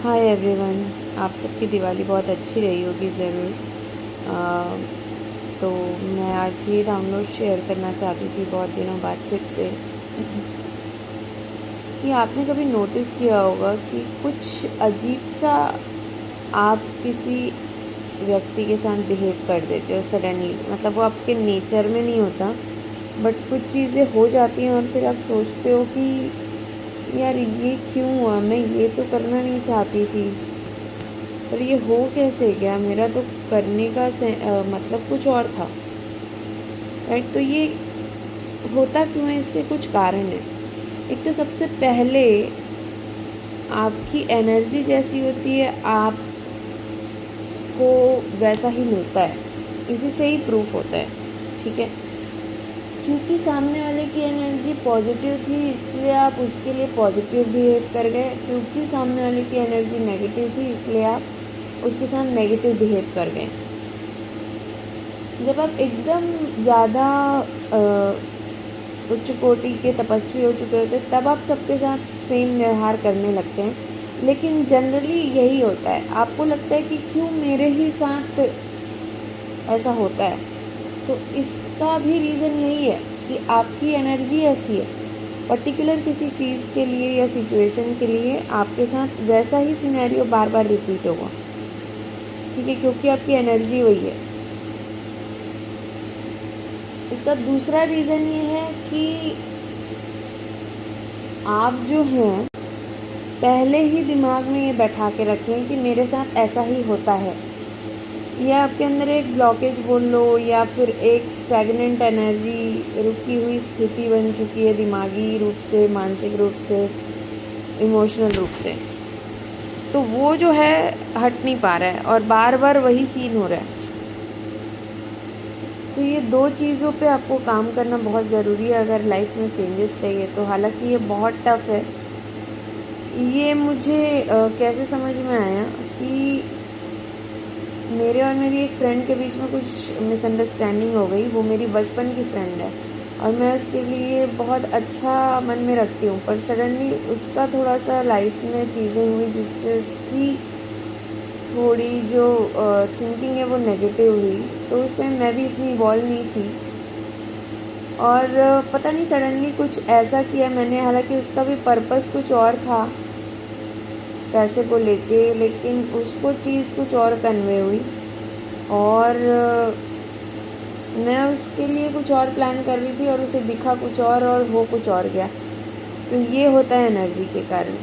Hi everyone. आप सबकी दिवाली बहुत अच्छी रही होगी ज़रूर। तो मैं आज ये डाउनलोड शेयर करना चाहती थी बहुत दिनों बाद फिर से कि आपने कभी नोटिस किया होगा कि कुछ अजीब सा आप किसी व्यक्ति के साथ बिहेव कर देते हो सडनली। मतलब वो आपके नेचर में नहीं होता, बट कुछ चीज़ें हो जाती हैं और फिर आप सोचते हो कि यार ये क्यों हुआ, मैं ये तो करना नहीं चाहती थी, पर ये हो कैसे गया, मेरा तो करने का मतलब कुछ और था। राइट। तो ये होता क्यों है, इसके कुछ कारण हैं। एक तो सबसे पहले आपकी एनर्जी जैसी होती है आपको वैसा ही मिलता है, इसी से ही प्रूफ होता है। ठीक है, क्योंकि सामने वाले की एनर्जी पॉजिटिव थी इसलिए आप उसके लिए पॉजिटिव बिहेव कर गए, क्योंकि सामने वाले की एनर्जी नेगेटिव थी इसलिए आप उसके साथ नेगेटिव बिहेव कर गए। जब आप एकदम ज़्यादा उच्च कोटि के तपस्वी हो चुके होते हैं तब आप सबके साथ सेम व्यवहार करने लगते हैं, लेकिन जनरली यही होता है। आपको लगता है कि क्यों मेरे ही साथ ऐसा होता है, तो इसका भी रीज़न यही है कि आपकी एनर्जी ऐसी है। पर्टिकुलर किसी चीज़ के लिए या सिचुएशन के लिए आपके साथ वैसा ही सिनेरियो बार बार रिपीट होगा। ठीक है, क्योंकि आपकी एनर्जी वही है। इसका दूसरा रीज़न ये है कि आप जो हैं पहले ही दिमाग में ये बैठा के रखें कि मेरे साथ ऐसा ही होता है। या आपके अंदर एक ब्लॉकेज बोल लो या फिर एक स्टैग्नेंट एनर्जी, रुकी हुई स्थिति बन चुकी है दिमागी रूप से, मानसिक रूप से, इमोशनल रूप से। तो वो जो है हट नहीं पा रहा है और बार बार वही सीन हो रहा है। तो ये दो चीज़ों पे आपको काम करना बहुत ज़रूरी है अगर लाइफ में चेंजेस चाहिए तो। हालांकि ये बहुत टफ़ है। ये मुझे कैसे समझ में आया कि मेरे और मेरी एक फ्रेंड के बीच में कुछ मिसअंडरस्टैंडिंग हो गई। वो मेरी बचपन की फ्रेंड है और मैं उसके लिए बहुत अच्छा मन में रखती हूँ, पर सडनली उसका थोड़ा सा लाइफ में चीज़ें हुई जिससे उसकी थोड़ी जो थिंकिंग है वो नेगेटिव हुई। तो उस टाइम मैं भी इतनी इवॉल्व नहीं थी और पता नहीं सडनली कुछ ऐसा किया मैंने। हालांकि उसका भी पर्पस कुछ और था पैसे को लेके, लेकिन उसको चीज़ कुछ और कन्वे हुई और मैं उसके लिए कुछ और प्लान कर रही थी और उसे दिखा कुछ और वो कुछ और गया। तो ये होता है एनर्जी के कारण।